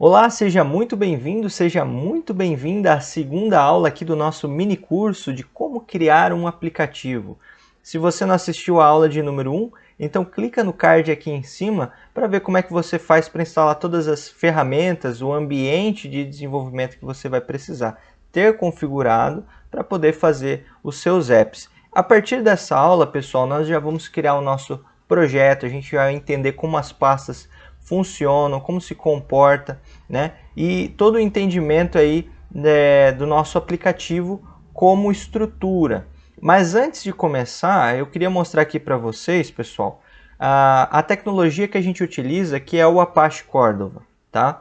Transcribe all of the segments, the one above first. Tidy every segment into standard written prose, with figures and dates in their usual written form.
Olá, seja muito bem-vindo, seja muito bem-vinda à segunda aula aqui do nosso mini curso de como criar um aplicativo. Se você não assistiu a aula de número 1, então clica no card aqui em cima para ver como é que você faz para instalar todas as ferramentas, o ambiente de desenvolvimento que você vai precisar ter configurado para poder fazer os seus apps. A partir dessa aula, pessoal, nós já vamos criar o nosso projeto, a gente vai entender como as pastas funcionam, como se comporta, né? E todo o entendimento aí do nosso aplicativo como estrutura. Mas antes de começar, eu queria mostrar aqui para vocês, pessoal, a tecnologia que a gente utiliza, que é o Apache Cordova, tá?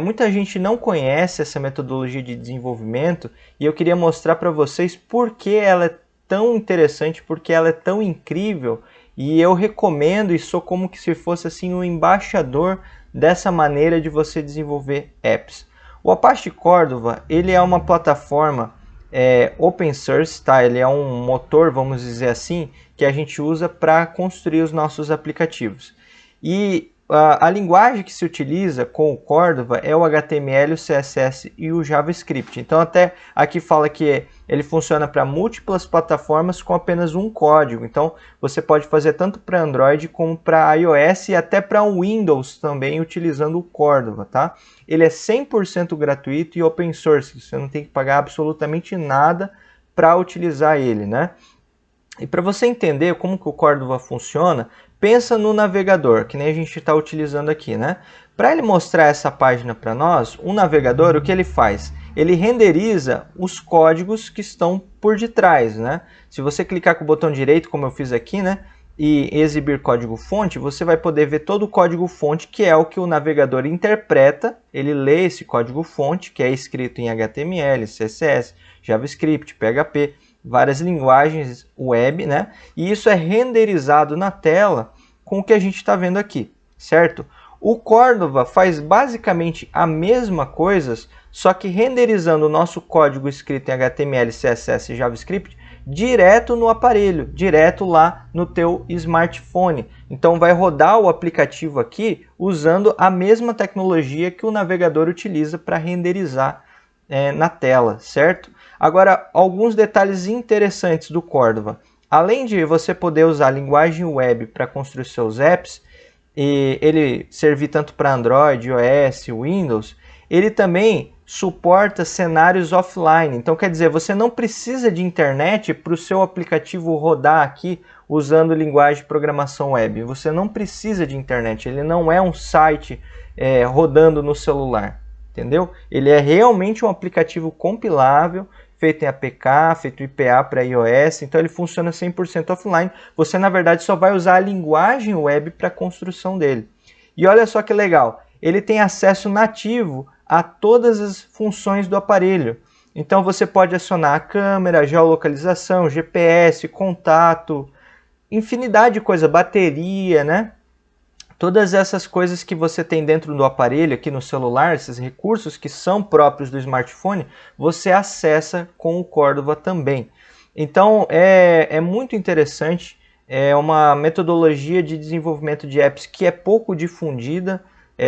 Muita gente não conhece essa metodologia de desenvolvimento e eu queria mostrar para vocês por que ela é tão interessante, porque ela é tão incrível e eu recomendo e sou como que se fosse assim um embaixador dessa maneira de você desenvolver apps. O Apache Cordova, ele é uma plataforma open source, tá? Ele é um motor, vamos dizer assim, que a gente usa para construir os nossos aplicativos. E a linguagem que se utiliza com o Cordova é o HTML, o CSS e o JavaScript. Então até aqui fala que ele funciona para múltiplas plataformas com apenas um código. Então você pode fazer tanto para Android como para iOS e até para Windows também utilizando o Cordova, tá? Ele é 100% gratuito e open source. Você não tem que pagar absolutamente nada para utilizar ele, né? E para você entender como que o Cordova funciona, pensa no navegador, que nem a gente está utilizando aqui, né? Para ele mostrar essa página para nós, o navegador, o que ele faz? Ele renderiza os códigos que estão por detrás, né? Se você clicar com o botão direito, como eu fiz aqui, né? E exibir código fonte, você vai poder ver todo o código fonte, que é o que o navegador interpreta. Ele lê esse código fonte, que é escrito em HTML, CSS, JavaScript, PHP, várias linguagens web, né? E isso é renderizado na tela com o que a gente está vendo aqui, certo? O Cordova faz basicamente a mesma coisa, só que renderizando o nosso código escrito em HTML, CSS e JavaScript direto no aparelho, direto lá no teu smartphone. Então vai rodar o aplicativo aqui usando a mesma tecnologia que o navegador utiliza para renderizar na tela, certo? Agora, alguns detalhes interessantes do Cordova. Além de você poder usar a linguagem web para construir seus apps, e ele servir tanto para Android, iOS, Windows, ele também suporta cenários offline. Então, quer dizer, você não precisa de internet para o seu aplicativo rodar aqui usando linguagem de programação web. Você não precisa de internet, ele não é um site rodando no celular, entendeu? Ele é realmente um aplicativo compilável, feito em APK, feito IPA para iOS, então ele funciona 100% offline. Você, na verdade, só vai usar a linguagem web para a construção dele. E olha só que legal, ele tem acesso nativo a todas as funções do aparelho. Então você pode acionar a câmera, geolocalização, GPS, contato, infinidade de coisa, bateria, né? Todas essas coisas que você tem dentro do aparelho, aqui no celular, esses recursos que são próprios do smartphone, você acessa com o Cordova também. Então é muito interessante, é uma metodologia de desenvolvimento de apps que é pouco difundida,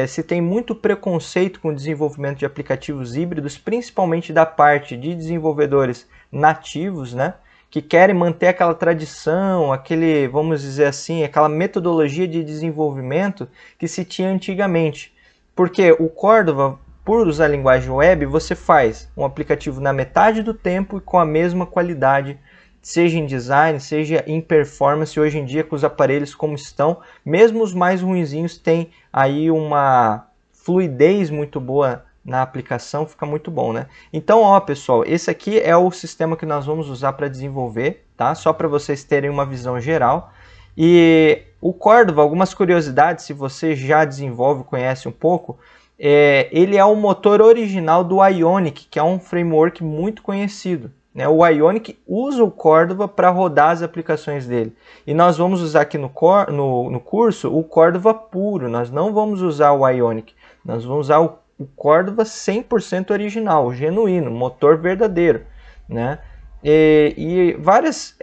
se tem muito preconceito com o desenvolvimento de aplicativos híbridos, principalmente da parte de desenvolvedores nativos, né? Que querem manter aquela tradição, aquele, vamos dizer assim, aquela metodologia de desenvolvimento que se tinha antigamente. Porque o Cordova, por usar a linguagem web, você faz um aplicativo na metade do tempo e com a mesma qualidade, seja em design, seja em performance. Hoje em dia, com os aparelhos como estão, mesmo os mais ruinzinhos têm aí uma fluidez muito boa na aplicação, fica muito bom, né? Então, ó, pessoal, esse aqui é o sistema que nós vamos usar para desenvolver, tá? Só para vocês terem uma visão geral. E o Cordova, algumas curiosidades, se você já desenvolve, conhece um pouco, ele é o motor original do Ionic, que é um framework muito conhecido, né? O Ionic usa o Cordova para rodar as aplicações dele. E nós vamos usar aqui no curso o Cordova puro, nós não vamos usar o Ionic, nós vamos usar o Cordova 100% original, genuíno, motor verdadeiro, né? E várias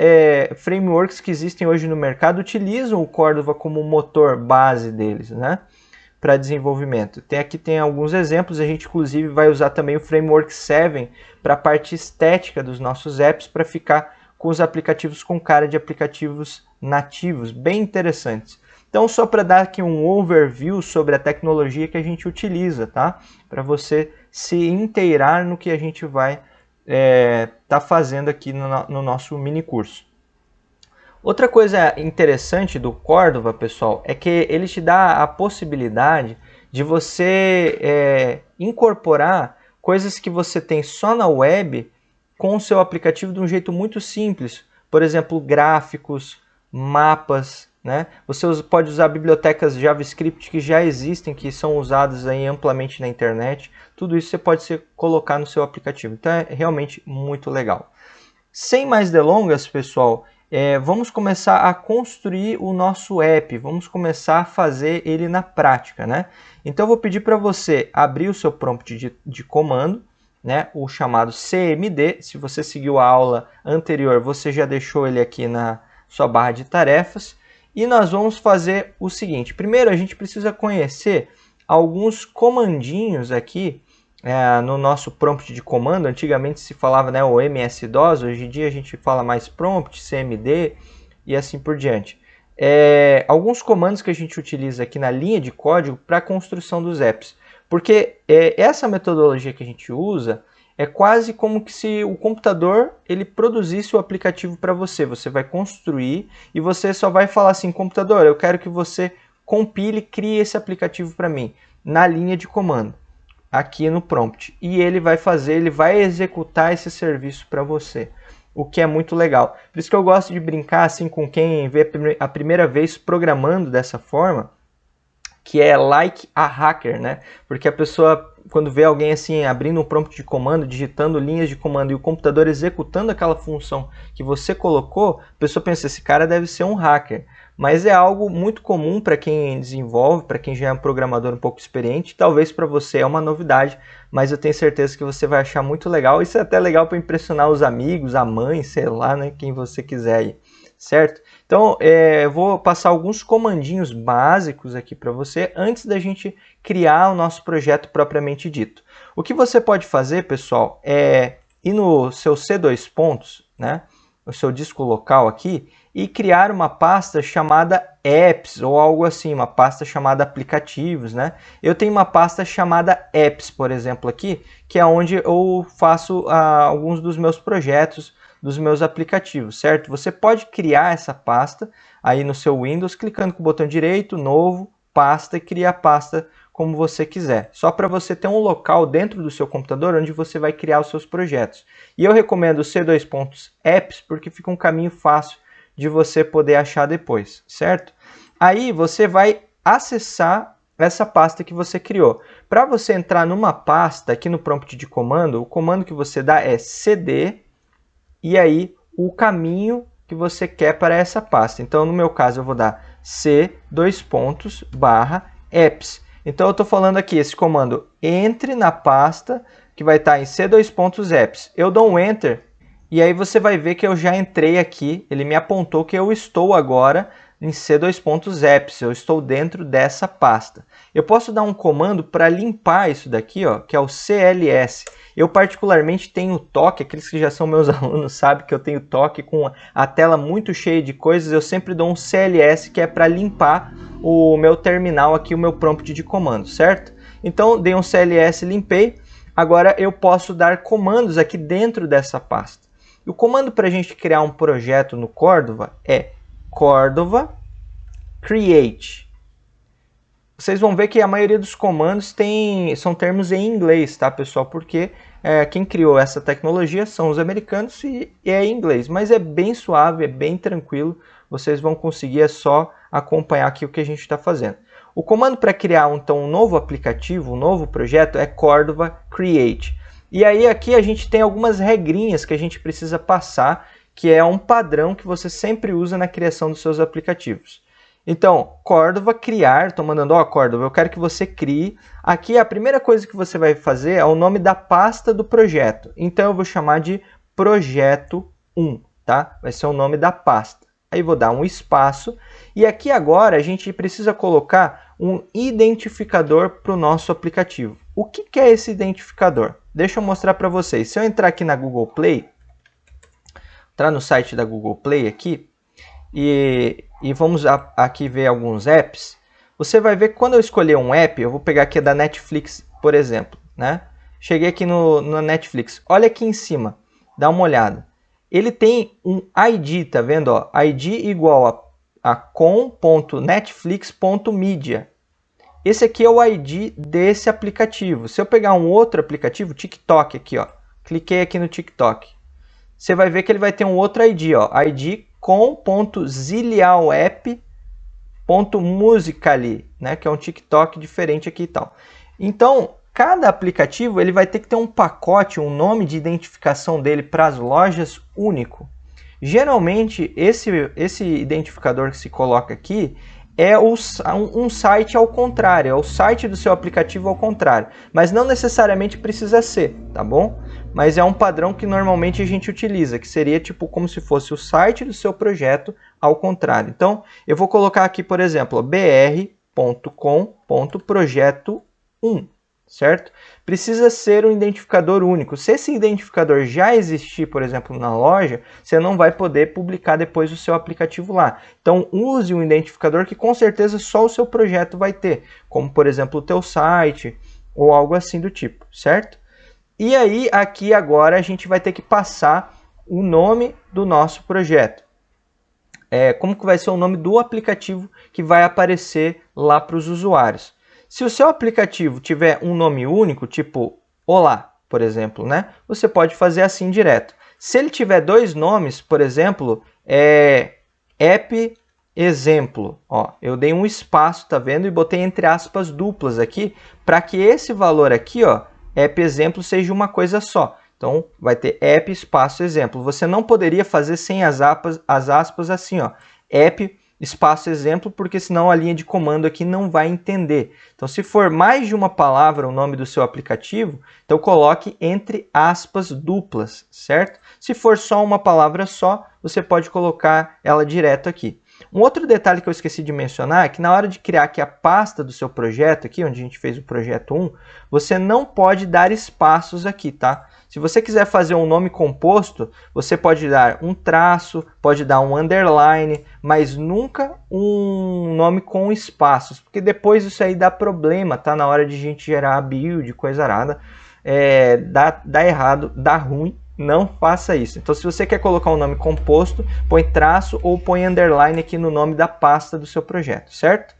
frameworks que existem hoje no mercado utilizam o Cordova como motor base deles, né? para desenvolvimento. Aqui tem alguns exemplos, a gente inclusive vai usar também o Framework 7 para a parte estética dos nossos apps, para ficar com os aplicativos com cara de aplicativos nativos, bem interessantes. Então, só para dar aqui um overview sobre a tecnologia que a gente utiliza, tá? Para você se inteirar no que a gente vai tá fazendo aqui no nosso mini curso. Outra coisa interessante do Cordova, pessoal, é que ele te dá a possibilidade de você incorporar coisas que você tem só na web com o seu aplicativo de um jeito muito simples. Por exemplo, gráficos, mapas, né? Você pode usar bibliotecas JavaScript que já existem, que são usadas aí amplamente na internet. Tudo isso você pode colocar no seu aplicativo. Então é realmente muito legal. Sem mais delongas, pessoal, vamos começar a construir o nosso app. Vamos começar a fazer ele na prática, né? Então eu vou pedir para você abrir o seu prompt de comando, né, o chamado CMD. Se você seguiu a aula anterior, você já deixou ele aqui na sua barra de tarefas. E nós vamos fazer o seguinte. Primeiro, a gente precisa conhecer alguns comandinhos aqui no nosso prompt de comando. Antigamente se falava, né, o MS-DOS, hoje em dia a gente fala mais prompt, CMD e assim por diante. Alguns comandos que a gente utiliza aqui na linha de código para a construção dos apps. Porque essa metodologia que a gente usa é quase como que se o computador ele produzisse o aplicativo para você. Você vai construir e você só vai falar assim, computador, eu quero que você compile e crie esse aplicativo para mim, na linha de comando, aqui no prompt. E ele vai ele vai executar esse serviço para você, o que é muito legal. Por isso que eu gosto de brincar assim com quem vê a primeira vez programando dessa forma, que é like a hacker, né? Porque a pessoa, quando vê alguém assim abrindo um prompt de comando, digitando linhas de comando e o computador executando aquela função que você colocou, a pessoa pensa, esse cara deve ser um hacker. Mas é algo muito comum para quem desenvolve, para quem já é um programador um pouco experiente. Talvez para você é uma novidade, mas eu tenho certeza que você vai achar muito legal. Isso é até legal para impressionar os amigos, a mãe, sei lá, né? Quem você quiser aí, certo? Então, eu vou passar alguns comandinhos básicos aqui para você antes da gente criar o nosso projeto propriamente dito. O que você pode fazer, pessoal, é ir no seu C2 pontos, né, no seu disco local aqui, e criar uma pasta chamada apps ou algo assim, uma pasta chamada aplicativos, né? Eu tenho uma pasta chamada apps, por exemplo, aqui, que é onde eu faço alguns dos meus projetos, dos meus aplicativos, certo? Você pode criar essa pasta aí no seu Windows, clicando com o botão direito, novo, pasta, e criar a pasta como você quiser. Só para você ter um local dentro do seu computador onde você vai criar os seus projetos. E eu recomendo o C2 pontos apps porque fica um caminho fácil de você poder achar depois, certo? Aí você vai acessar essa pasta que você criou. Para você entrar numa pasta aqui no prompt de comando, o comando que você dá é cd e aí o caminho que você quer para essa pasta. Então, no meu caso, eu vou dar c:/apps. Então, eu estou falando aqui, esse comando, entre na pasta que vai estar em c:/apps. Eu dou um Enter e aí você vai ver que eu já entrei aqui, ele me apontou que eu estou agora em c:/apps, eu estou dentro dessa pasta. Eu posso dar um comando para limpar isso daqui, ó, que é o cls. Eu particularmente tenho toque, aqueles que já são meus alunos sabem que eu tenho toque com a tela muito cheia de coisas, eu sempre dou um cls que é para limpar o meu terminal aqui, o meu prompt de comando, certo? Então dei um cls, limpei, agora eu posso dar comandos aqui dentro dessa pasta. E o comando para a gente criar um projeto no Cordova é Cordova create. Vocês vão ver que a maioria dos comandos são termos em inglês, tá, pessoal? Porque quem criou essa tecnologia são os americanos e é em inglês. Mas é bem suave, é bem tranquilo. Vocês vão conseguir, é só acompanhar aqui o que a gente está fazendo. O comando para criar então um novo aplicativo, um novo projeto é Cordova create. E aí aqui a gente tem algumas regrinhas que a gente precisa passar, que é um padrão que você sempre usa na criação dos seus aplicativos. Então, Cordova criar, estou mandando, ó, Cordova, eu quero que você crie. Aqui a primeira coisa que você vai fazer é o nome da pasta do projeto. Então eu vou chamar de projeto 1, tá? Vai ser o nome da pasta. Aí vou dar um espaço. E aqui agora a gente precisa colocar um identificador para o nosso aplicativo. O que é esse identificador? Deixa eu mostrar para vocês. Se eu entrar aqui na Google Play, entrar no site da Google Play aqui, e vamos aqui ver alguns apps, você vai ver que quando eu escolher um app, eu vou pegar aqui da Netflix, por exemplo, né? Cheguei aqui no Netflix, olha aqui em cima, dá uma olhada. Ele tem um ID, tá vendo? Ó? ID igual a com.netflix.media. Esse aqui é o ID desse aplicativo. Se eu pegar um outro aplicativo, TikTok aqui, ó, cliquei aqui no TikTok, você vai ver que ele vai ter um outro ID, ó, ID com.ziliaulapp.musically, né, que é um TikTok diferente aqui e tal. Então, cada aplicativo ele vai ter que ter um pacote, um nome de identificação dele para as lojas único. Geralmente, esse identificador que se coloca aqui é um site ao contrário, é o site do seu aplicativo ao contrário, mas não necessariamente precisa ser, tá bom? Mas é um padrão que normalmente a gente utiliza, que seria tipo como se fosse o site do seu projeto ao contrário. Então, eu vou colocar aqui, por exemplo, br.com.projeto1, certo? Precisa ser um identificador único. Se esse identificador já existir, por exemplo, na loja, você não vai poder publicar depois o seu aplicativo lá. Então, use um identificador que com certeza só o seu projeto vai ter, como, por exemplo, o teu site ou algo assim do tipo, certo? E aí, aqui agora, a gente vai ter que passar o nome do nosso projeto. Como que vai ser o nome do aplicativo que vai aparecer lá para os usuários. Se o seu aplicativo tiver um nome único, tipo Olá, por exemplo, né? Você pode fazer assim direto. Se ele tiver dois nomes, por exemplo, App Exemplo, ó, eu dei um espaço, tá vendo? E botei entre aspas duplas aqui, para que esse valor aqui, ó, App Exemplo, seja uma coisa só. Então, vai ter App espaço Exemplo. Você não poderia fazer sem as aspas assim, ó, App espaço Exemplo, porque senão a linha de comando aqui não vai entender. Então, se for mais de uma palavra o nome do seu aplicativo, então coloque entre aspas duplas, certo? Se for só uma palavra só, você pode colocar ela direto aqui. Um outro detalhe que eu esqueci de mencionar é que na hora de criar aqui a pasta do seu projeto, aqui onde a gente fez o projeto 1, você não pode dar espaços aqui, tá? Se você quiser fazer um nome composto, você pode dar um traço, pode dar um underline, mas nunca um nome com espaços, porque depois isso aí dá problema, tá? Na hora de a gente gerar a build, coisa arada, dá errado, dá ruim. Não faça isso. Então, se você quer colocar um nome composto, põe traço ou põe underline aqui no nome da pasta do seu projeto, certo?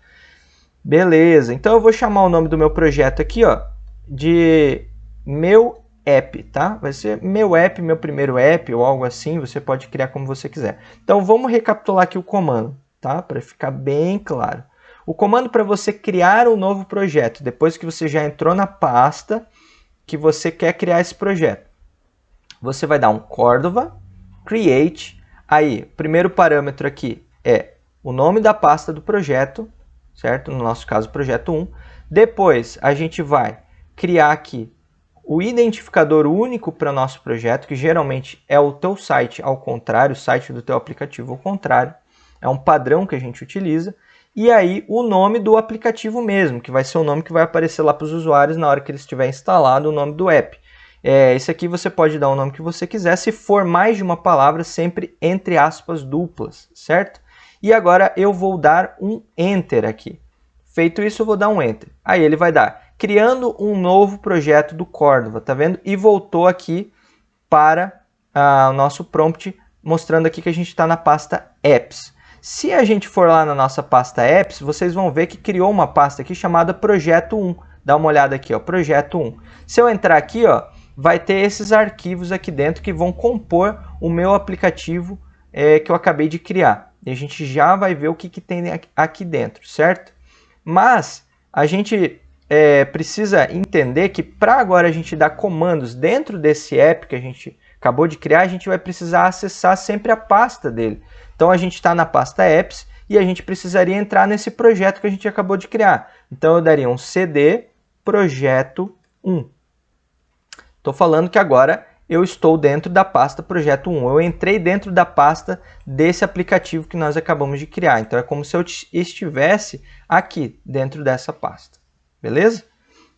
Beleza. Então, eu vou chamar o nome do meu projeto aqui, ó, de meu app, tá? Vai ser meu app, meu primeiro app ou algo assim. Você pode criar como você quiser. Então, vamos recapitular aqui o comando, tá? Para ficar bem claro. O comando para você criar um novo projeto, depois que você já entrou na pasta que você quer criar esse projeto. Você vai dar um Cordova, create, aí o primeiro parâmetro aqui é o nome da pasta do projeto, certo? No nosso caso, projeto 1. Depois, a gente vai criar aqui o identificador único para o nosso projeto, que geralmente é o teu site ao contrário, o site do teu aplicativo ao contrário. É um padrão que a gente utiliza. E aí, o nome do aplicativo mesmo, que vai ser o nome que vai aparecer lá para os usuários na hora que eles tiverem instalado o nome do app. Esse aqui você pode dar o nome que você quiser, se for mais de uma palavra, sempre entre aspas duplas, certo? E agora eu vou dar um Enter aqui. Feito isso, eu vou dar um Enter. Aí ele vai dar, criando um novo projeto do Cordova, tá vendo? E voltou aqui para o nosso prompt, mostrando aqui que a gente está na pasta Apps. Se a gente for lá na nossa pasta Apps, vocês vão ver que criou uma pasta aqui chamada Projeto 1. Dá uma olhada aqui, ó, Projeto 1. Se eu entrar aqui, ó, vai ter esses arquivos aqui dentro que vão compor o meu aplicativo que eu acabei de criar. E a gente já vai ver o que tem aqui dentro, certo? Mas a gente precisa entender que para agora a gente dar comandos dentro desse app que a gente acabou de criar, a gente vai precisar acessar sempre a pasta dele. Então a gente está na pasta Apps e a gente precisaria entrar nesse projeto que a gente acabou de criar. Então eu daria um cd projeto 1. Estou falando que agora eu estou dentro da pasta Projeto 1. Eu entrei dentro da pasta desse aplicativo que nós acabamos de criar. Então, é como se eu estivesse aqui, dentro dessa pasta. Beleza?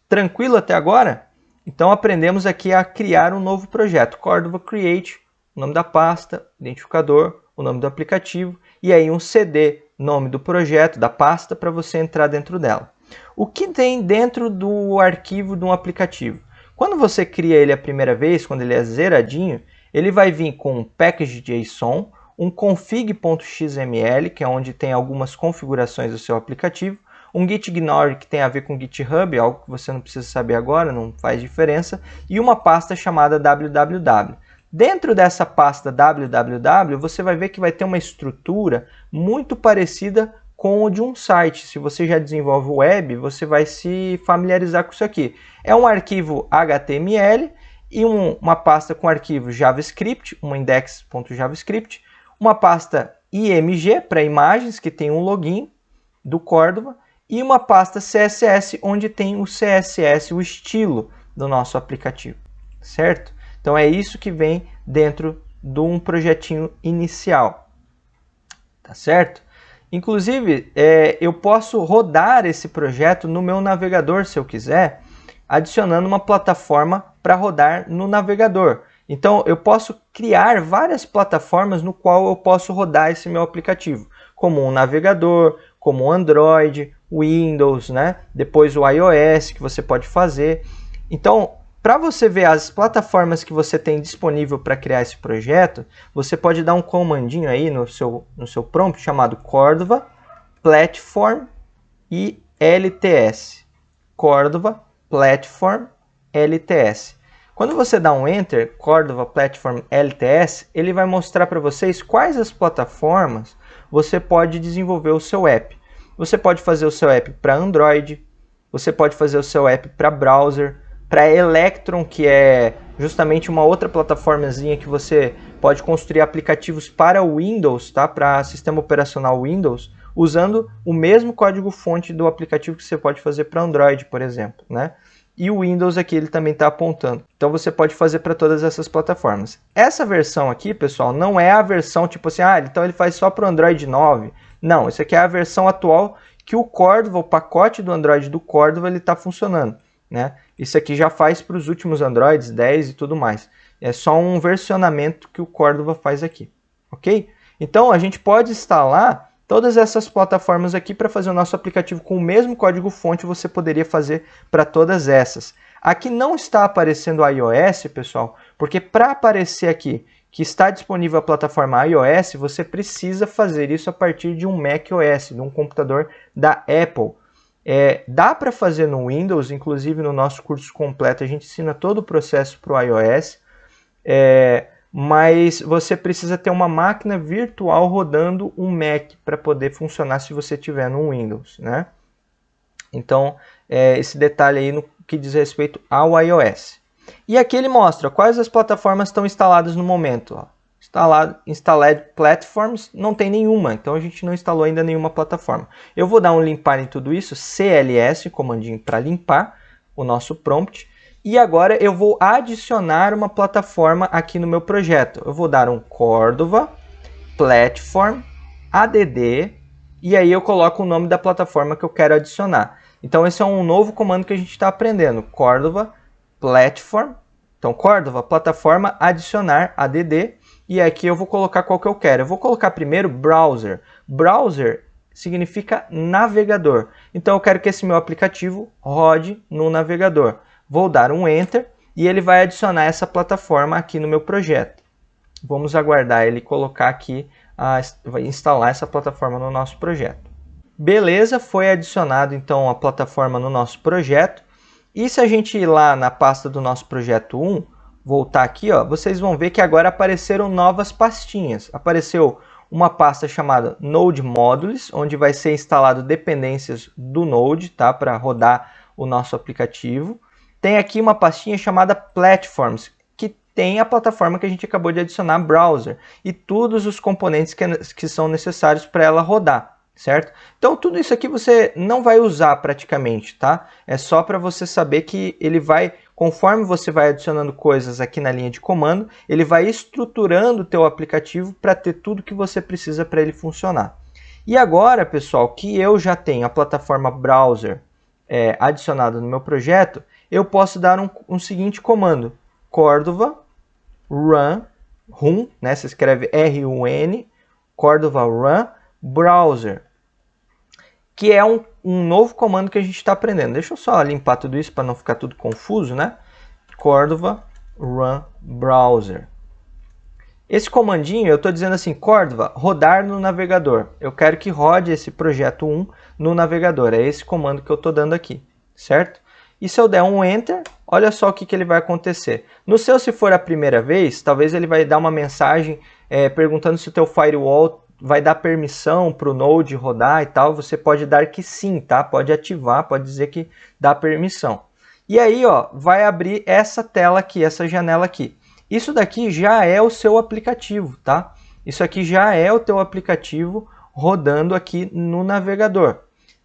Tranquilo até agora? Então, aprendemos aqui a criar um novo projeto. Cordova Create, o nome da pasta, identificador, o nome do aplicativo e aí um CD, nome do projeto, da pasta, para você entrar dentro dela. O que tem dentro do arquivo de um aplicativo? Quando você cria ele a primeira vez, quando ele é zeradinho, ele vai vir com um package.json, um config.xml, que é onde tem algumas configurações do seu aplicativo, um gitignore, que tem a ver com GitHub, algo que você não precisa saber agora, não faz diferença, e uma pasta chamada www. Dentro dessa pasta www, você vai ver que vai ter uma estrutura muito parecida com o de um site. Se você já desenvolve web, você vai se familiarizar com isso aqui. É um arquivo HTML e uma pasta com arquivo JavaScript, um index.javascript, uma pasta IMG para imagens, que tem um login do Cordova, e uma pasta CSS, onde tem o CSS, o estilo do nosso aplicativo, certo? Então é isso que vem dentro de um projetinho inicial, tá certo? Inclusive, eu posso rodar esse projeto no meu navegador, se eu quiser, adicionando uma plataforma para rodar no navegador. Então, eu posso criar várias plataformas no qual eu posso rodar esse meu aplicativo, como um navegador, como o Android, Windows, né? Depois o iOS, que você pode fazer. Então, para você ver as plataformas que você tem disponível para criar esse projeto, você pode dar um comandinho aí no seu prompt chamado Cordova Platform e LTS. Cordova Platform LTS. Quando você dá um Enter, Cordova Platform LTS, ele vai mostrar para vocês quais as plataformas você pode desenvolver o seu app. Você pode fazer o seu app para Android, você pode fazer o seu app para browser, para Electron, que é justamente uma outra plataformazinha que você pode construir aplicativos para o Windows, tá? Para sistema operacional Windows, usando o mesmo código-fonte do aplicativo que você pode fazer para Android, por exemplo, né? E o Windows aqui ele também está apontando. Então você pode fazer para todas essas plataformas. Essa versão aqui, pessoal, não é a versão tipo assim, então ele faz só para o Android 9. Não, isso aqui é a versão atual que o Cordova, o pacote do Android do Cordova, ele está funcionando, né? Isso aqui já faz para os últimos Androids 10 e tudo mais. É só um versionamento que o Cordova faz aqui, ok? Então a gente pode instalar todas essas plataformas aqui para fazer o nosso aplicativo com o mesmo código-fonte, você poderia fazer para todas essas. Aqui não está aparecendo o iOS, pessoal, porque para aparecer aqui que está disponível a plataforma iOS, você precisa fazer isso a partir de um macOS, de um computador da Apple. Dá para fazer no Windows, inclusive no nosso curso completo a gente ensina todo o processo para o iOS, mas você precisa ter uma máquina virtual rodando um Mac para poder funcionar se você tiver no Windows, né? Então, esse detalhe aí no que diz respeito ao iOS. E aqui ele mostra quais as plataformas estão instaladas no momento. Ó. Installed Platforms, não tem nenhuma, então a gente não instalou ainda nenhuma plataforma. Eu vou dar um limpar em tudo isso, CLS, comandinho para limpar o nosso prompt. E agora eu vou adicionar uma plataforma aqui no meu projeto. Eu vou dar um Cordova Platform add e aí eu coloco o nome da plataforma que eu quero adicionar. Então esse é um novo comando que a gente está aprendendo. Cordova Platform. Então Cordova plataforma adicionar add e aqui eu vou colocar qual que eu quero. Eu vou colocar primeiro browser. Browser significa navegador. Então eu quero que esse meu aplicativo rode no navegador. Vou dar um Enter e ele vai adicionar essa plataforma aqui no meu projeto. Vamos aguardar ele colocar aqui, vai instalar essa plataforma no nosso projeto. Beleza, foi adicionado então a plataforma no nosso projeto. E se a gente ir lá na pasta do nosso projeto 1, voltar aqui, ó, vocês vão ver que agora apareceram novas pastinhas. Apareceu uma pasta chamada Node Modules, onde vai ser instalado dependências do Node, tá, para rodar o nosso aplicativo. Tem aqui uma pastinha chamada Platforms, que tem a plataforma que a gente acabou de adicionar, Browser, e todos os componentes que são necessários para ela rodar. Certo? Então tudo isso aqui você não vai usar praticamente, tá? É só para você saber que ele vai conforme você vai adicionando coisas aqui na linha de comando, ele vai estruturando o teu aplicativo para ter tudo que você precisa para ele funcionar. E agora, pessoal, que eu já tenho a plataforma browser adicionada no meu projeto, eu posso dar um seguinte comando, Cordova run, né, se escreve R-U-N, Cordova run browser, que é um novo comando que a gente está aprendendo. Deixa eu só limpar tudo isso para não ficar tudo confuso, né? Cordova run browser. Esse comandinho, eu estou dizendo assim, Cordova, rodar no navegador. Eu quero que rode esse projeto 1 no navegador. É esse comando que eu estou dando aqui, certo? E se eu der um Enter, olha só o que ele vai acontecer. No seu, se for a primeira vez, talvez ele vai dar uma mensagem perguntando se o teu firewall vai dar permissão para o Node rodar e tal. Você pode dar que sim, tá? Pode ativar, pode dizer que dá permissão. E aí, ó, vai abrir essa tela aqui, essa janela aqui. Isso daqui já é o seu aplicativo, tá? Isso aqui já é o teu aplicativo rodando aqui no navegador.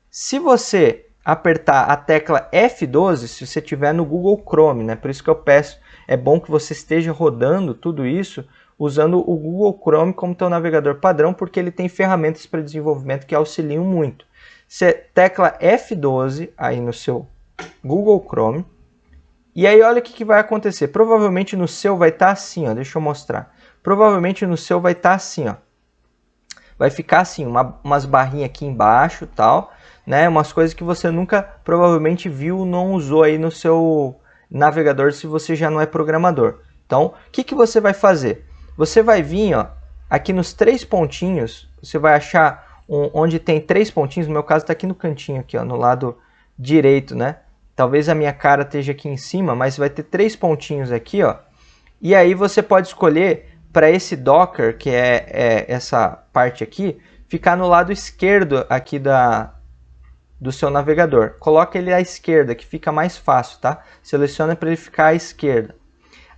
Se você apertar a tecla F12, se você estiver no Google Chrome, né? Por isso que eu peço, é bom que você esteja rodando tudo isso usando o Google Chrome como teu navegador padrão, porque ele tem ferramentas para desenvolvimento que auxiliam muito. Você tecla F12 aí no seu Google Chrome, e aí olha o que vai acontecer. Provavelmente no seu vai estar assim, ó, deixa eu mostrar. Provavelmente no seu vai estar assim, ó. Vai ficar assim, umas barrinhas aqui embaixo, tal, né? Umas coisas que você nunca provavelmente viu ou não usou aí no seu navegador se você já não é programador. Então, o que você vai fazer? Você vai vir, ó, aqui nos 3 pontinhos, você vai achar onde tem 3 pontinhos, no meu caso está aqui no cantinho, aqui, ó, no lado direito, né? Talvez a minha cara esteja aqui em cima, mas vai ter 3 pontinhos aqui, ó. E aí você pode escolher para esse Docker, que é essa parte aqui, ficar no lado esquerdo aqui do seu navegador. Coloca ele à esquerda, que fica mais fácil, tá? Seleciona para ele ficar à esquerda.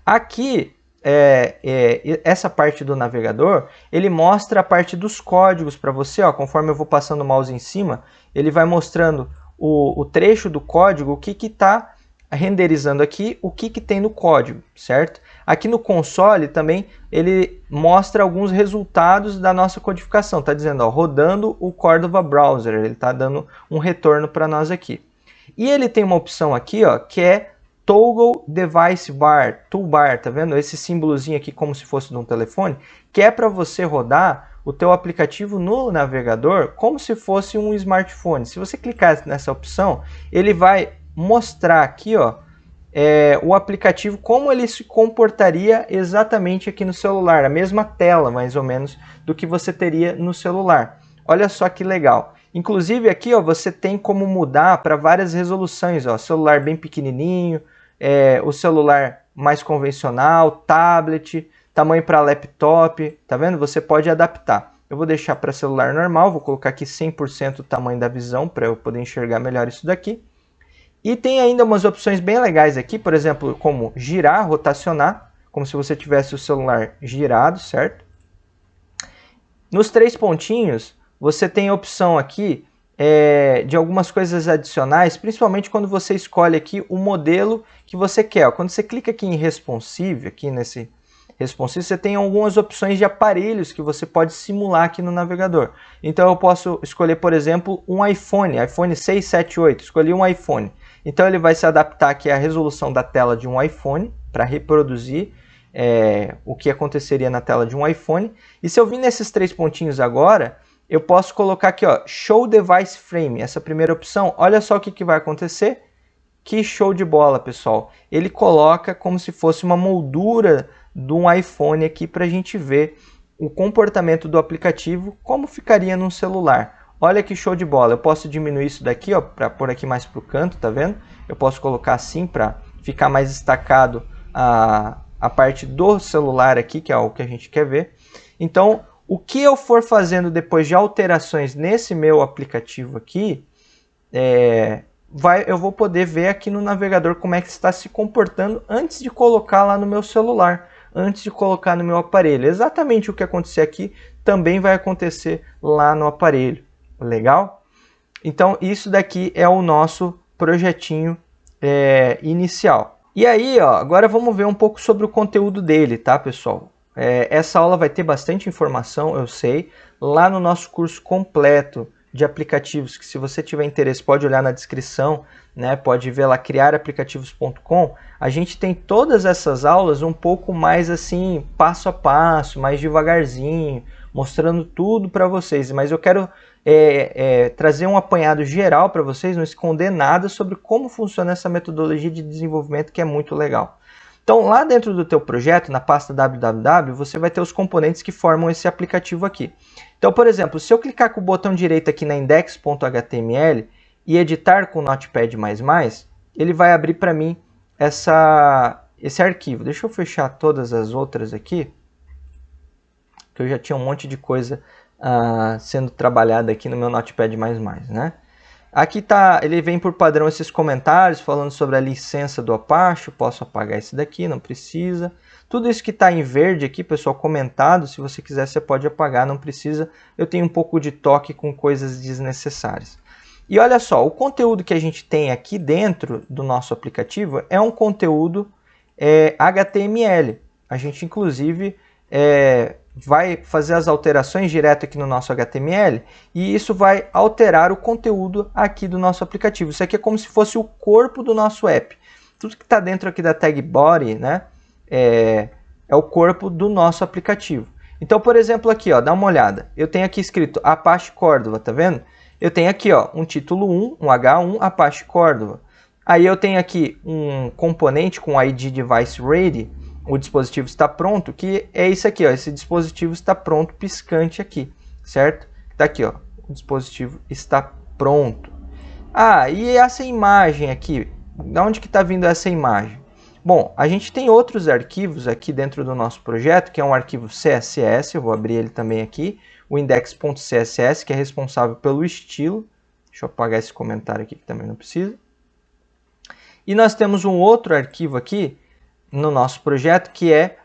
Aqui, essa parte do navegador, ele mostra a parte dos códigos para você, ó. Conforme eu vou passando o mouse em cima, ele vai mostrando o trecho do código, o que está renderizando aqui, o que tem no código, certo? Aqui no console também ele mostra alguns resultados da nossa codificação. Está dizendo, ó, rodando o Cordova Browser, ele está dando um retorno para nós aqui. E ele tem uma opção aqui, ó, que é Toggle Device Bar, Toolbar, tá vendo? Esse símbolozinho aqui como se fosse de um telefone, que é para você rodar o teu aplicativo no navegador como se fosse um smartphone. Se você clicar nessa opção, ele vai mostrar aqui, ó, o aplicativo, como ele se comportaria exatamente aqui no celular, a mesma tela mais ou menos do que você teria no celular. Olha só que legal. Inclusive aqui, ó, você tem como mudar para várias resoluções, ó, celular bem pequenininho, o celular mais convencional, tablet, tamanho para laptop, tá vendo? Você pode adaptar. Eu vou deixar para celular normal, vou colocar aqui 100% o tamanho da visão para eu poder enxergar melhor isso daqui. E tem ainda umas opções bem legais aqui, por exemplo, como girar, rotacionar, como se você tivesse o celular girado, certo? Nos 3 pontinhos, você tem a opção aqui de algumas coisas adicionais, principalmente quando você escolhe aqui o modelo que você quer. Ó, quando você clica aqui em Responsive, aqui nesse Responsive, você tem algumas opções de aparelhos que você pode simular aqui no navegador. Então eu posso escolher, por exemplo, um iPhone 6, 7, 8. Escolhi um iPhone. Então ele vai se adaptar aqui à resolução da tela de um iPhone para reproduzir o que aconteceria na tela de um iPhone. E se eu vir nesses 3 pontinhos agora, eu posso colocar aqui, ó, Show Device Frame, essa primeira opção. Olha só o que vai acontecer. Que show de bola, pessoal. Ele coloca como se fosse uma moldura de um iPhone aqui para a gente ver o comportamento do aplicativo, como ficaria num celular. Olha que show de bola. Eu posso diminuir isso daqui, ó, para pôr aqui mais para o canto, tá vendo? Eu posso colocar assim para ficar mais destacado a parte do celular aqui, que é o que a gente quer ver. Então, o que eu for fazendo depois de alterações nesse meu aplicativo aqui, eu vou poder ver aqui no navegador como é que está se comportando antes de colocar lá no meu celular, antes de colocar no meu aparelho. Exatamente o que acontecer aqui também vai acontecer lá no aparelho. Legal? Então, isso daqui é o nosso projetinho inicial. E aí, ó, agora vamos ver um pouco sobre o conteúdo dele, tá, pessoal? Essa aula vai ter bastante informação, eu sei, lá no nosso curso completo de aplicativos, que se você tiver interesse pode olhar na descrição, né? Pode ver lá criaraplicativos.com. A gente tem todas essas aulas um pouco mais assim, passo a passo, mais devagarzinho, mostrando tudo para vocês. Mas eu quero trazer um apanhado geral para vocês, não esconder nada sobre como funciona essa metodologia de desenvolvimento, que é muito legal. Então, lá dentro do teu projeto, na pasta www, você vai ter os componentes que formam esse aplicativo aqui. Então, por exemplo, se eu clicar com o botão direito aqui na index.html e editar com Notepad++, ele vai abrir para mim esse arquivo. Deixa eu fechar todas as outras aqui, que eu já tinha um monte de coisa sendo trabalhada aqui no meu Notepad++, né? Aqui tá, ele vem por padrão esses comentários falando sobre a licença do Apache. Eu posso apagar esse daqui, não precisa. Tudo isso que está em verde aqui, pessoal, comentado, se você quiser você pode apagar, não precisa. Eu tenho um pouco de toque com coisas desnecessárias. E olha só, o conteúdo que a gente tem aqui dentro do nosso aplicativo é um conteúdo HTML. A gente, inclusive, vai fazer as alterações direto aqui no nosso HTML e isso vai alterar o conteúdo aqui do nosso aplicativo. Isso aqui é como se fosse o corpo do nosso app. Tudo que está dentro aqui da tag body, né, é o corpo do nosso aplicativo. Então, por exemplo, aqui, ó, dá uma olhada. Eu tenho aqui escrito Apache Cordova, tá vendo? Eu tenho aqui, ó, um título 1, um H1, Apache Cordova. Aí eu tenho aqui um componente com ID Device Ready, o dispositivo está pronto, que é isso aqui, ó, esse dispositivo está pronto, piscante aqui, certo? Tá aqui, ó, o dispositivo está pronto. Ah, e essa imagem aqui, de onde que está vindo essa imagem? Bom, a gente tem outros arquivos aqui dentro do nosso projeto, que é um arquivo CSS, eu vou abrir ele também aqui, o index.css, que é responsável pelo estilo. Deixa eu apagar esse comentário aqui que também não precisa. E nós temos um outro arquivo aqui, no nosso projeto, que é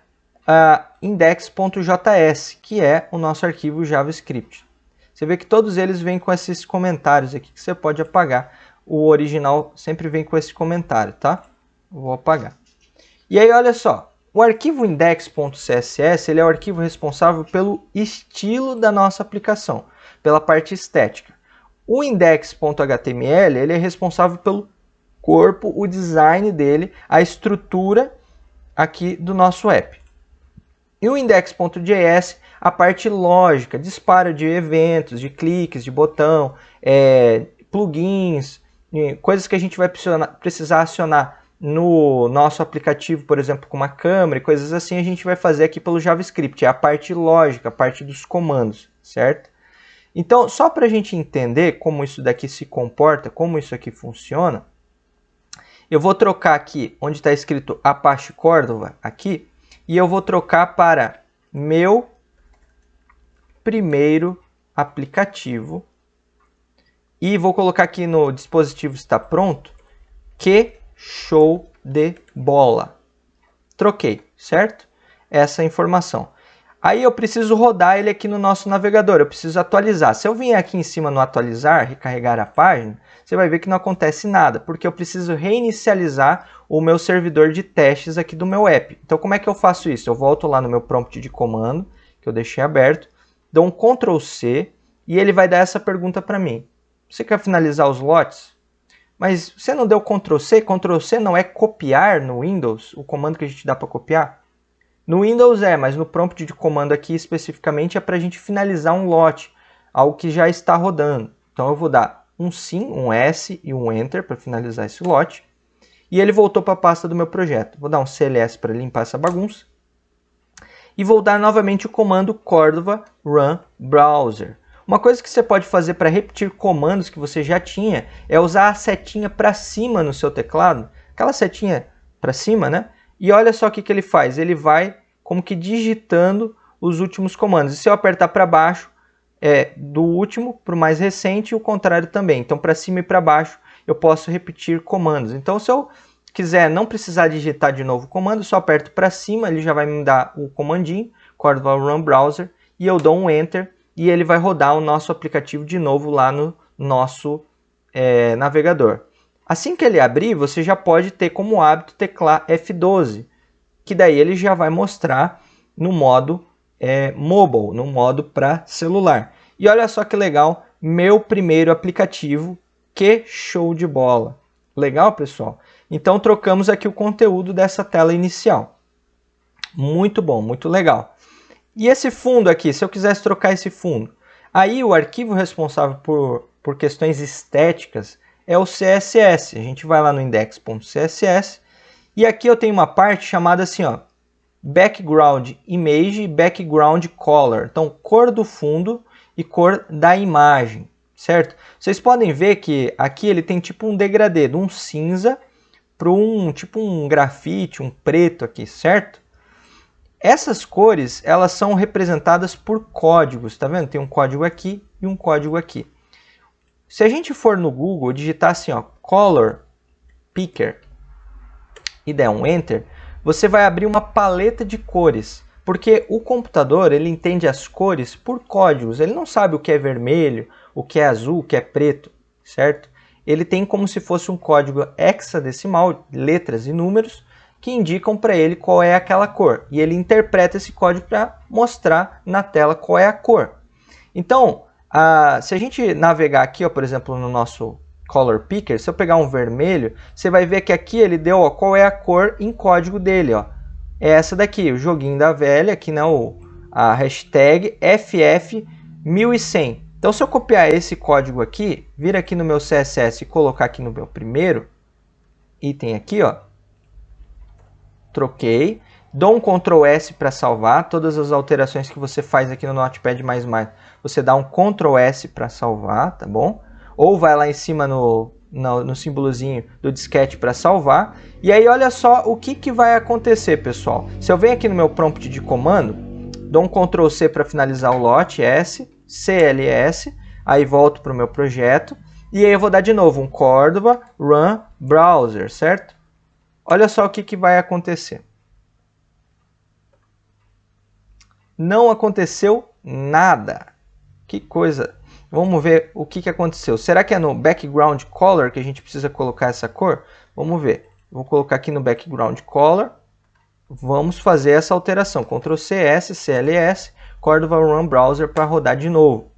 index.js, que é o nosso arquivo JavaScript. Você vê que todos eles vêm com esses comentários aqui que você pode apagar. O original sempre vem com esse comentário, tá? Vou apagar. E aí, olha só, o arquivo index.css ele é o arquivo responsável pelo estilo da nossa aplicação, pela parte estética. O index.html ele é responsável pelo corpo, o design dele, a estrutura aqui do nosso app. E o index.js, a parte lógica, disparo de eventos, de cliques, de botão, plugins, coisas que a gente vai precisar acionar no nosso aplicativo, por exemplo, com uma câmera e coisas assim, a gente vai fazer aqui pelo JavaScript, é a parte lógica, a parte dos comandos, certo? Então, só para a gente entender como isso daqui se comporta, como isso aqui funciona, eu vou trocar aqui onde está escrito Apache Cordova, aqui, e eu vou trocar para meu primeiro aplicativo. E vou colocar aqui no dispositivo está pronto, que show de bola. Troquei, certo? Essa informação. Aí eu preciso rodar ele aqui no nosso navegador, eu preciso atualizar. Se eu vier aqui em cima no atualizar, recarregar a página, você vai ver que não acontece nada, porque eu preciso reinicializar o meu servidor de testes aqui do meu app. Então como é que eu faço isso? Eu volto lá no meu prompt de comando, que eu deixei aberto, dou um Ctrl C e ele vai dar essa pergunta para mim. Você quer finalizar os lotes? Mas você não deu Ctrl C? Ctrl C não é copiar no Windows, o comando que a gente dá para copiar? No Windows mas no prompt de comando aqui especificamente é para a gente finalizar um lote, algo que já está rodando. Então eu vou dar um sim, um S e um Enter para finalizar esse lote. E ele voltou para a pasta do meu projeto. Vou dar um CLS para limpar essa bagunça. E vou dar novamente o comando Cordova Run Browser. Uma coisa que você pode fazer para repetir comandos que você já tinha é usar a setinha para cima no seu teclado. Aquela setinha para cima, né? E olha só o que ele faz. Ele vai como que digitando os últimos comandos. E se eu apertar para baixo, do último para o mais recente e o contrário também. Então, para cima e para baixo, eu posso repetir comandos. Então, se eu quiser não precisar digitar de novo o comando, eu só aperto para cima, ele já vai me dar o comandinho, Cordova Run Browser, e eu dou um Enter, e ele vai rodar o nosso aplicativo de novo lá no nosso navegador. Assim que ele abrir, você já pode ter como hábito teclar F12, que daí ele já vai mostrar no modo mobile, no modo para celular. E olha só que legal, meu primeiro aplicativo, que show de bola. Legal, pessoal? Então trocamos aqui o conteúdo dessa tela inicial. Muito bom, muito legal. E esse fundo aqui, se eu quisesse trocar esse fundo, aí o arquivo responsável por questões estéticas é o CSS. A gente vai lá no index.css e aqui eu tenho uma parte chamada assim, ó, background image e background color. Então, cor do fundo e cor da imagem, certo? Vocês podem ver que aqui ele tem tipo um degradê, de um cinza para tipo um grafite, um preto aqui, certo? Essas cores, elas são representadas por códigos, tá vendo? Tem um código aqui e um código aqui. Se a gente for no Google, digitar assim, ó, Color Picker e der um Enter, você vai abrir uma paleta de cores, porque o computador ele entende as cores por códigos, ele não sabe o que é vermelho, o que é azul, o que é preto, certo? Ele tem como se fosse um código hexadecimal, letras e números, que indicam para ele qual é aquela cor, e ele interpreta esse código para mostrar na tela qual é a cor. Então, se a gente navegar aqui, ó, por exemplo, no nosso Color Picker, se eu pegar um vermelho, você vai ver que aqui ele deu, ó, qual é a cor em código dele, ó. É essa daqui, o joguinho da velha, aqui a hashtag FF1100. Então, se eu copiar esse código aqui, vir aqui no meu CSS e colocar aqui no meu primeiro item aqui, ó, troquei, dou um Ctrl S para salvar, todas as alterações que você faz aqui no Notepad++, você dá um Ctrl S para salvar, tá bom? Ou vai lá em cima no símbolozinho do disquete para salvar. E aí olha só o que vai acontecer, pessoal. Se eu venho aqui no meu prompt de comando, dou um Ctrl C para finalizar o lote, S, CLS, aí volto para o meu projeto, e aí eu vou dar de novo um Cordova Run Browser, certo? Olha só o que vai acontecer. Não aconteceu nada. Que coisa. Vamos ver o que aconteceu. Será que é no background color que a gente precisa colocar essa cor? Vamos ver. Vou colocar aqui no background color. Vamos fazer essa alteração. Ctrl C, S, CLS, Cordova Run Browser para rodar de novo.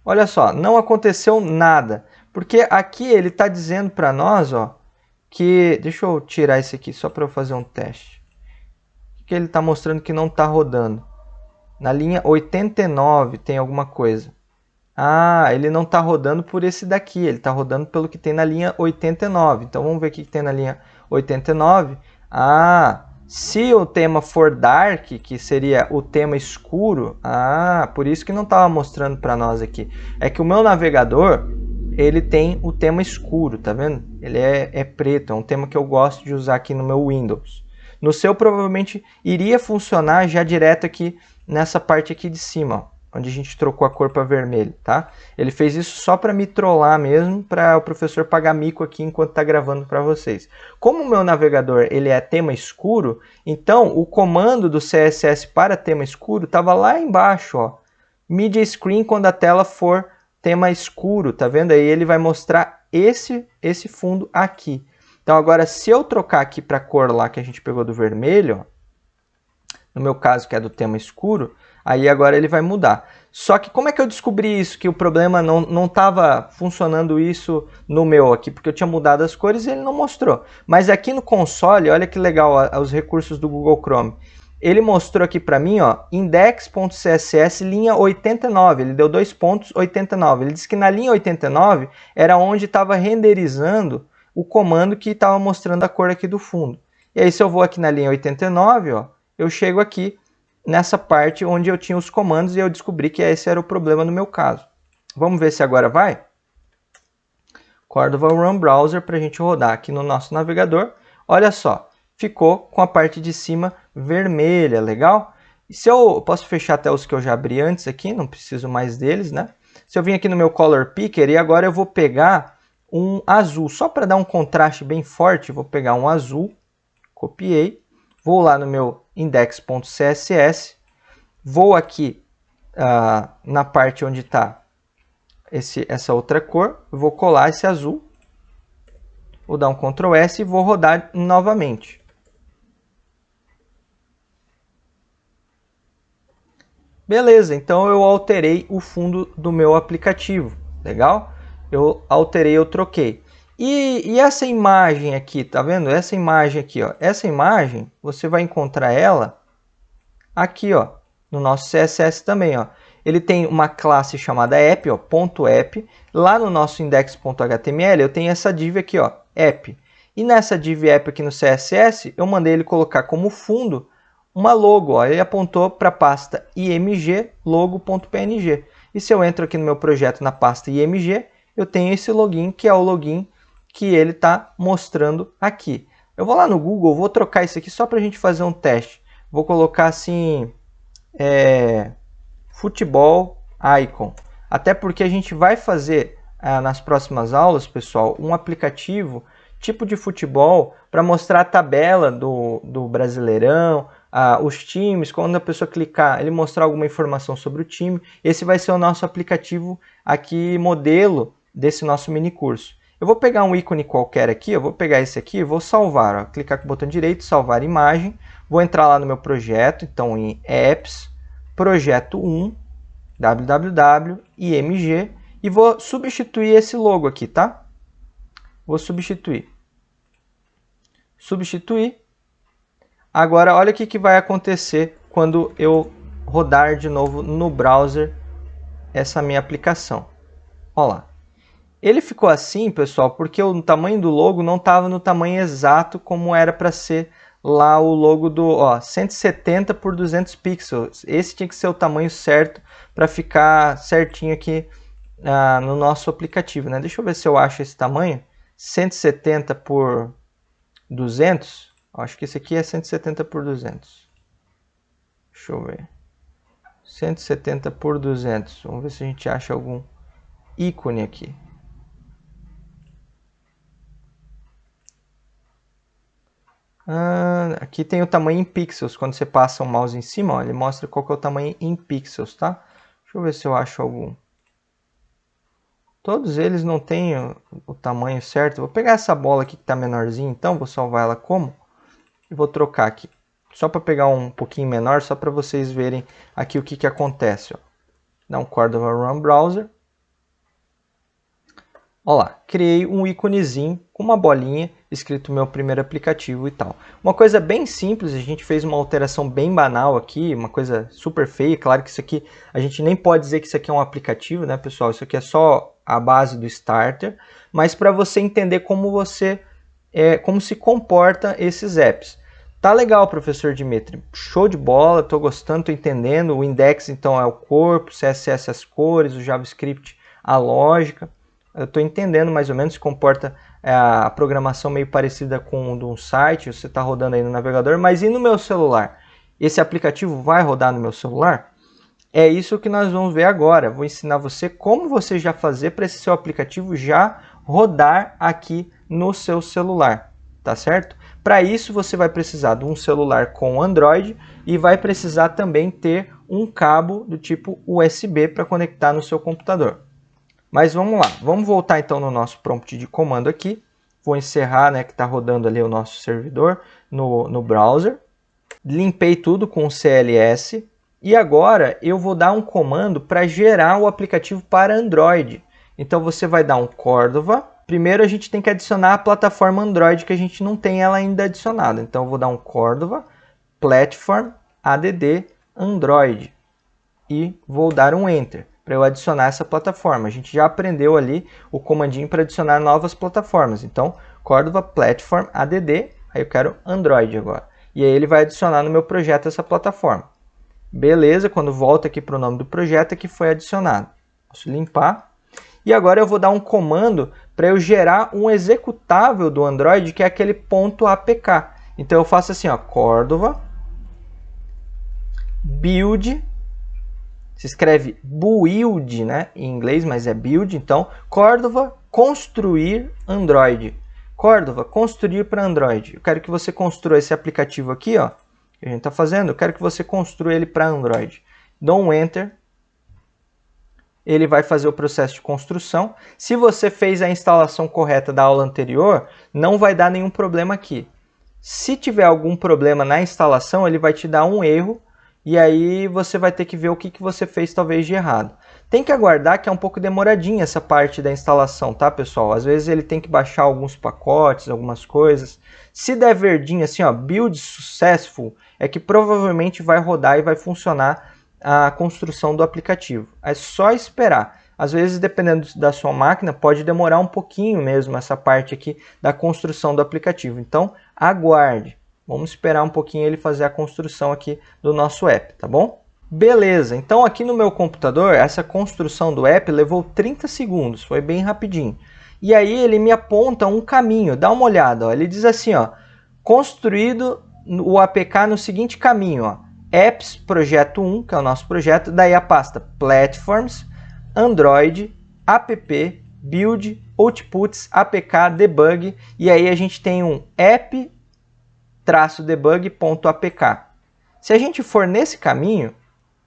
Olha só, não aconteceu nada. Porque aqui ele está dizendo para nós, ó, que... Deixa eu tirar esse aqui só para eu fazer um teste. Que ele está mostrando que não está rodando. Na linha 89 tem alguma coisa. Ah, ele não está rodando por esse daqui. Ele está rodando pelo que tem na linha 89. Então vamos ver o que tem na linha 89. Ah, se o tema for dark, que seria o tema escuro. Ah, por isso que não estava mostrando para nós aqui. É que o meu navegador, ele tem o tema escuro, tá vendo? Ele é preto, é um tema que eu gosto de usar aqui no meu Windows. No seu provavelmente iria funcionar já direto aqui nessa parte aqui de cima, ó, onde a gente trocou a cor para vermelho, tá? Ele fez isso só para me trollar mesmo, para o professor pagar mico aqui enquanto está gravando para vocês. Como o meu navegador ele é tema escuro, então o comando do CSS para tema escuro estava lá embaixo, ó, Media Screen quando a tela for tema escuro, tá vendo? Aí ele vai mostrar esse fundo aqui. Então agora se eu trocar aqui para a cor lá que a gente pegou do vermelho, ó, no meu caso que é do tema escuro, aí agora ele vai mudar. Só que como é que eu descobri isso, que o problema não estava funcionando isso no meu aqui, porque eu tinha mudado as cores e ele não mostrou. Mas aqui no console, olha que legal ó, os recursos do Google Chrome. Ele mostrou aqui para mim, ó, index.css linha 89, ele deu 2 pontos 89. Ele disse que na linha 89 era onde estava renderizando o comando que estava mostrando a cor aqui do fundo. E aí se eu vou aqui na linha 89, ó, eu chego aqui nessa parte onde eu tinha os comandos e eu descobri que esse era o problema no meu caso. Vamos ver se agora vai? Cordova Run Browser para a gente rodar aqui no nosso navegador. Olha só, ficou com a parte de cima vermelha, legal? E se eu posso fechar até os que eu já abri antes aqui, não preciso mais deles, né? Se eu vim aqui no meu Color Picker e agora eu vou pegar um azul, só para dar um contraste bem forte, vou pegar um azul, copiei, vou lá no meu index.css, vou aqui na parte onde está essa outra cor, eu vou colar esse azul, vou dar um Ctrl S e vou rodar novamente. Beleza, então eu alterei o fundo do meu aplicativo, legal? Eu alterei, eu troquei. E essa imagem aqui, tá vendo? Essa imagem aqui, ó. Essa imagem, você vai encontrar ela aqui, ó, no nosso CSS também, ó. Ele tem uma classe chamada app, ó, .app. Lá no nosso index.html eu tenho essa div aqui, ó, app. E nessa div app aqui no CSS, eu mandei ele colocar como fundo uma logo, ó. Ele apontou para a pasta img logo.png. E se eu entro aqui no meu projeto na pasta img, eu tenho esse login, que é o login que ele está mostrando aqui. Eu vou lá no Google, vou trocar isso aqui só para a gente fazer um teste. Vou colocar assim, futebol icon. Até porque a gente vai fazer nas próximas aulas, pessoal, um aplicativo tipo de futebol para mostrar a tabela do Brasileirão, os times, quando a pessoa clicar, ele mostrar alguma informação sobre o time. Esse vai ser o nosso aplicativo aqui, modelo desse nosso mini curso. Eu vou pegar um ícone qualquer aqui, eu vou pegar esse aqui e vou salvar. Ó, clicar com o botão direito, salvar imagem. Vou entrar lá no meu projeto, então em Apps, Projeto 1, www, img, e vou substituir esse logo aqui, tá? Vou substituir. Substituir. Agora, olha o que vai acontecer quando eu rodar de novo no browser essa minha aplicação. Olha lá. Ele ficou assim, pessoal, porque o tamanho do logo não estava no tamanho exato como era para ser lá o logo do 170 por 200 pixels. Esse tinha que ser o tamanho certo para ficar certinho aqui no nosso aplicativo, né? Deixa eu ver se eu acho esse tamanho. 170 por 200. Acho que esse aqui é 170 por 200. Deixa eu ver. 170 por 200. Vamos ver se a gente acha algum ícone aqui. Aqui tem o tamanho em pixels. Quando você passa o mouse em cima, ó, ele mostra qual que é o tamanho em pixels, tá? Deixa eu ver se eu acho algum. Todos eles não têm o tamanho certo. Vou pegar essa bola aqui que está menorzinha, então vou salvar ela como e vou trocar aqui. Só para pegar um pouquinho menor, só para vocês verem aqui o que acontece. Ó. Dá um Cordova Run Browser. Olha lá, criei um íconezinho com uma bolinha, escrito meu primeiro aplicativo e tal. Uma coisa bem simples, a gente fez uma alteração bem banal aqui, uma coisa super feia. Claro que isso aqui, a gente nem pode dizer que isso aqui é um aplicativo, né, pessoal? Isso aqui é só a base do starter, mas para você entender como como se comporta esses apps. Tá legal, professor Dimitri, show de bola, tô gostando, tô entendendo. O index então é o corpo, CSS as cores, o JavaScript a lógica. Eu estou entendendo mais ou menos, se comporta a programação meio parecida com o de um site, você está rodando aí no navegador, mas e no meu celular? Esse aplicativo vai rodar no meu celular? É isso que nós vamos ver agora. Vou ensinar você como você já fazer para esse seu aplicativo já rodar aqui no seu celular, tá certo? Para isso você vai precisar de um celular com Android e vai precisar também ter um cabo do tipo USB para conectar no seu computador. Mas vamos lá, vamos voltar então no nosso prompt de comando aqui. Vou encerrar, né, que está rodando ali o nosso servidor no browser. Limpei tudo com o CLS. E agora eu vou dar um comando para gerar o aplicativo para Android. Então você vai dar um Cordova. Primeiro a gente tem que adicionar a plataforma Android, que a gente não tem ela ainda adicionada. Então eu vou dar um Cordova Platform add Android. E vou dar um Enter para eu adicionar essa plataforma. A gente já aprendeu ali o comandinho para adicionar novas plataformas. Então, Cordova Platform add, aí eu quero Android agora. E aí ele vai adicionar no meu projeto essa plataforma. Beleza, quando volta aqui para o nome do projeto é que foi adicionado. Posso limpar. E agora eu vou dar um comando para eu gerar um executável do Android, que é aquele .apk. Então eu faço assim, ó, Cordova build. Se escreve build, né, em inglês, mas é build. Então, Cordova construir Android. Cordova construir para Android. Eu quero que você construa esse aplicativo aqui, ó, que a gente está fazendo. Eu quero que você construa ele para Android. Dou um Enter. ele vai fazer o processo de construção. Se você fez a instalação correta da aula anterior, não vai dar nenhum problema aqui. Se tiver algum problema na instalação, ele vai te dar um erro e aí você vai ter que ver o que você fez talvez de errado. Tem que aguardar que é um pouco demoradinha essa parte da instalação, tá, pessoal? Às vezes ele tem que baixar alguns pacotes, algumas coisas. Se der verdinho assim, ó, build successful, é que provavelmente vai rodar e vai funcionar a construção do aplicativo. É só esperar. Às vezes, dependendo da sua máquina, pode demorar um pouquinho mesmo essa parte aqui da construção do aplicativo. Então, aguarde. Vamos esperar um pouquinho ele fazer a construção aqui do nosso app, tá bom? Beleza, então aqui no meu computador, essa construção do app levou 30 segundos, foi bem rapidinho. E aí ele me aponta um caminho, dá uma olhada, ó. Ele diz assim, ó, construído o APK no seguinte caminho, ó, apps, projeto 1, que é o nosso projeto, daí a pasta platforms, Android, app, build, outputs, apk, debug, e aí a gente tem um app-debug.apk. Se a gente for nesse caminho,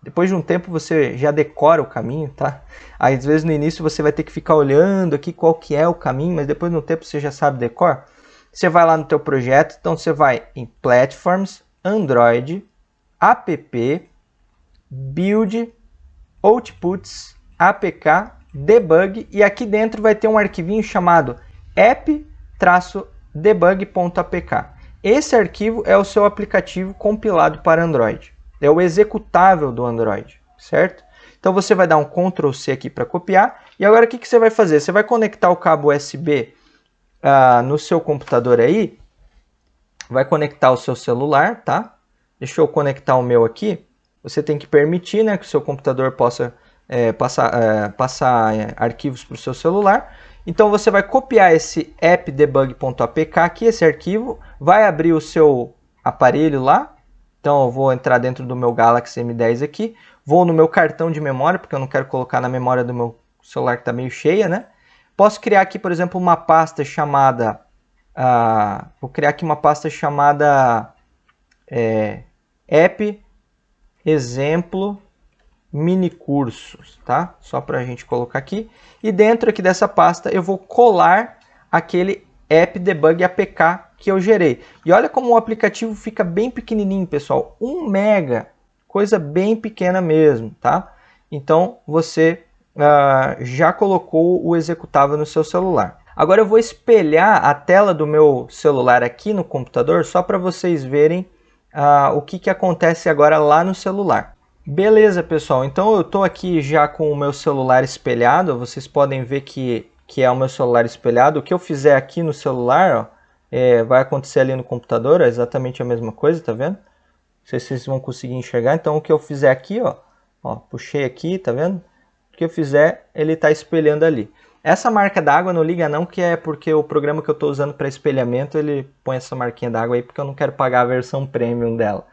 depois de um tempo você já decora o caminho, tá? Aí, às vezes no início você vai ter que ficar olhando aqui qual que é o caminho, mas depois de um tempo você já sabe decor. Você vai lá no teu projeto, então você vai em Platforms, Android, app, build, outputs, apk, debug, e aqui dentro vai ter um arquivinho chamado app-debug.apk. Esse arquivo é o seu aplicativo compilado para Android. É o executável do Android, certo? Então você vai dar um Ctrl C aqui para copiar. E agora o que você vai fazer? Você vai conectar o cabo USB no seu computador aí. Vai conectar o seu celular, tá? Deixa eu conectar o meu aqui. Você tem que permitir, né, que o seu computador possa passar arquivos para o seu celular. Então você vai copiar esse app-debug.apk aqui, esse arquivo. Vai abrir o seu aparelho lá. Então eu vou entrar dentro do meu Galaxy M10 aqui, vou no meu cartão de memória, porque eu não quero colocar na memória do meu celular que está meio cheia, né? Posso criar aqui, por exemplo, uma pasta chamada... vou criar aqui uma pasta chamada app exemplo minicursos, tá? Só para a gente colocar aqui. E dentro aqui dessa pasta eu vou colar aquele app debug APK que eu gerei. E olha como o aplicativo fica bem pequenininho, pessoal. 1 mega, coisa bem pequena mesmo, tá? Então você já colocou o executável no seu celular. Agora eu vou espelhar a tela do meu celular aqui no computador só para vocês verem o que acontece agora lá no celular. Beleza, pessoal. Então eu estou aqui já com o meu celular espelhado. Vocês podem ver que é o meu celular espelhado. O que eu fizer aqui no celular, ó, vai acontecer ali no computador, é exatamente a mesma coisa, tá vendo? Não sei se vocês vão conseguir enxergar. Então o que eu fizer aqui, ó, puxei aqui, tá vendo? O que eu fizer, ele está espelhando ali. Essa marca d'água não liga não, que é porque o programa que eu estou usando para espelhamento, ele põe essa marquinha d'água aí, porque eu não quero pagar a versão premium dela.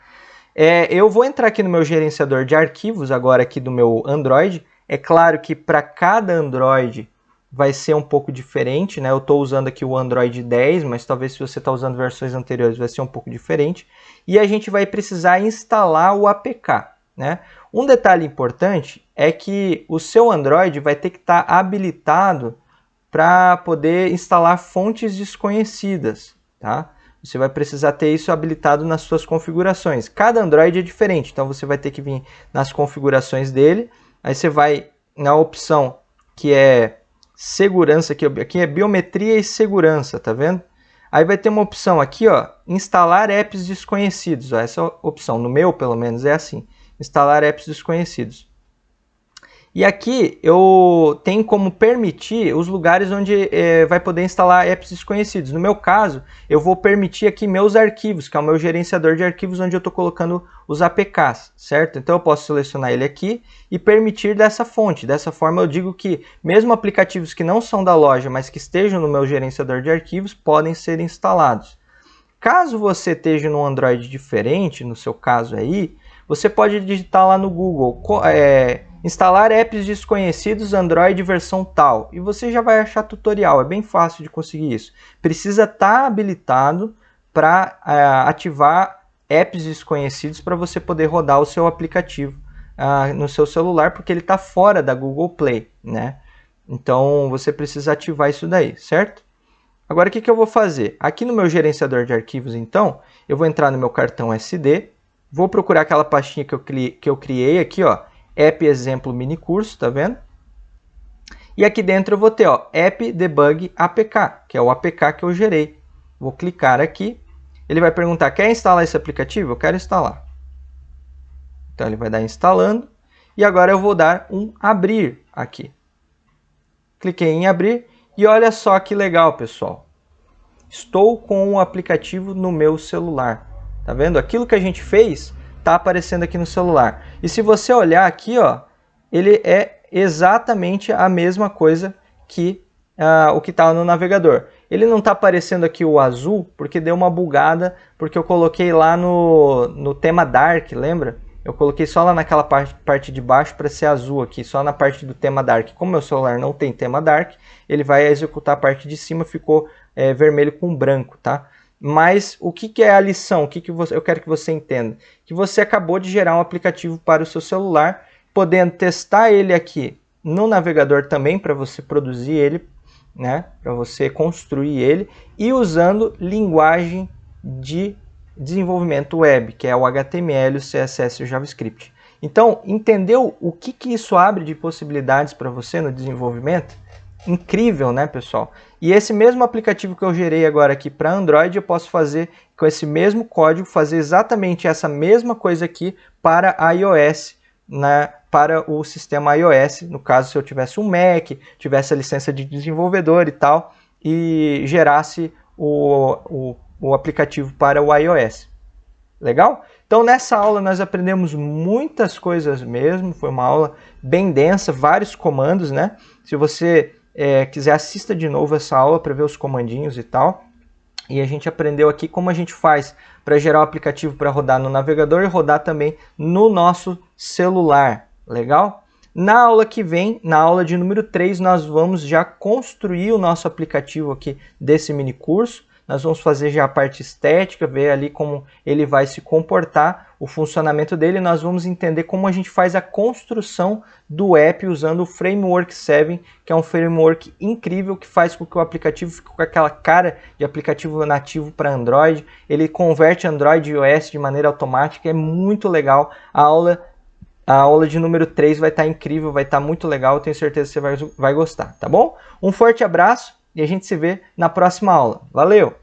Eu vou entrar aqui no meu gerenciador de arquivos, agora aqui do meu Android. É claro que para cada Android vai ser um pouco diferente, né? Eu estou usando aqui o Android 10, mas talvez se você está usando versões anteriores vai ser um pouco diferente. E a gente vai precisar instalar o APK, né? Um detalhe importante é que o seu Android vai ter que estar habilitado para poder instalar fontes desconhecidas, tá? Você vai precisar ter isso habilitado nas suas configurações. Cada Android é diferente, então você vai ter que vir nas configurações dele. Aí você vai na opção que é segurança, aqui é biometria e segurança, tá vendo? Aí vai ter uma opção aqui, ó, instalar apps desconhecidos. Ó, essa opção, no meu pelo menos, é assim, instalar apps desconhecidos. E aqui eu tenho como permitir os lugares onde vai poder instalar apps desconhecidos. No meu caso, eu vou permitir aqui meus arquivos, que é o meu gerenciador de arquivos, onde eu estou colocando os APKs, certo? Então eu posso selecionar ele aqui e permitir dessa fonte. Dessa forma eu digo que mesmo aplicativos que não são da loja, mas que estejam no meu gerenciador de arquivos, podem ser instalados. Caso você esteja num Android diferente, no seu caso aí, você pode digitar lá no Google, instalar apps desconhecidos Android versão tal. E você já vai achar tutorial, é bem fácil de conseguir isso. Precisa estar habilitado para ativar apps desconhecidos para você poder rodar o seu aplicativo no seu celular, porque ele está fora da Google Play, né? Então você precisa ativar isso daí, certo? Agora o que eu vou fazer? Aqui no meu gerenciador de arquivos, então, eu vou entrar no meu cartão SD, vou procurar aquela pastinha que eu criei aqui, ó, app exemplo mini curso, tá vendo? E aqui dentro eu vou ter, ó, app debug apk, que é o apk que eu gerei. Vou clicar aqui, ele vai perguntar, quer instalar esse aplicativo? Eu quero instalar. Então ele vai dar instalando, e agora eu vou dar um abrir aqui. Cliquei em abrir, e olha só que legal, pessoal. Estou com o aplicativo no meu celular. Tá vendo? Aquilo que a gente fez está aparecendo aqui no celular. E se você olhar aqui, ó, ele é exatamente a mesma coisa que o que está no navegador. Ele não está aparecendo aqui o azul porque deu uma bugada, porque eu coloquei lá no tema Dark, lembra? Eu coloquei só lá naquela parte de baixo para ser azul aqui, só na parte do tema Dark. Como meu celular não tem tema Dark, ele vai executar a parte de cima, ficou vermelho com branco, tá? Mas o que é a lição? Eu quero que você entenda? Que você acabou de gerar um aplicativo para o seu celular, podendo testar ele aqui no navegador também, para você produzir ele, né? Para você construir ele, e usando linguagem de desenvolvimento web, que é o HTML, o CSS e o JavaScript. Então, entendeu o que isso abre de possibilidades para você no desenvolvimento? Incrível, né, pessoal? E esse mesmo aplicativo que eu gerei agora aqui para Android, eu posso fazer com esse mesmo código, fazer exatamente essa mesma coisa aqui para iOS, né, para o sistema iOS, no caso se eu tivesse um Mac, tivesse a licença de desenvolvedor e tal, e gerasse o aplicativo para o iOS. Legal? Então nessa aula nós aprendemos muitas coisas mesmo, foi uma aula bem densa, vários comandos, né? Se você quiser, assista de novo essa aula para ver os comandinhos e tal. E a gente aprendeu aqui como a gente faz para gerar o aplicativo para rodar no navegador e rodar também no nosso celular. Legal? Na aula que vem, na aula de número 3, nós vamos já construir o nosso aplicativo aqui desse mini curso. Nós vamos fazer já a parte estética, ver ali como ele vai se comportar, o funcionamento dele. Nós vamos entender como a gente faz a construção do app usando o Framework 7, que é um framework incrível que faz com que o aplicativo fique com aquela cara de aplicativo nativo para Android. Ele converte Android e iOS de maneira automática, é muito legal. A aula de número 3 vai estar incrível, vai estar muito legal, eu tenho certeza que você vai gostar, tá bom? Um forte abraço. E a gente se vê na próxima aula. Valeu!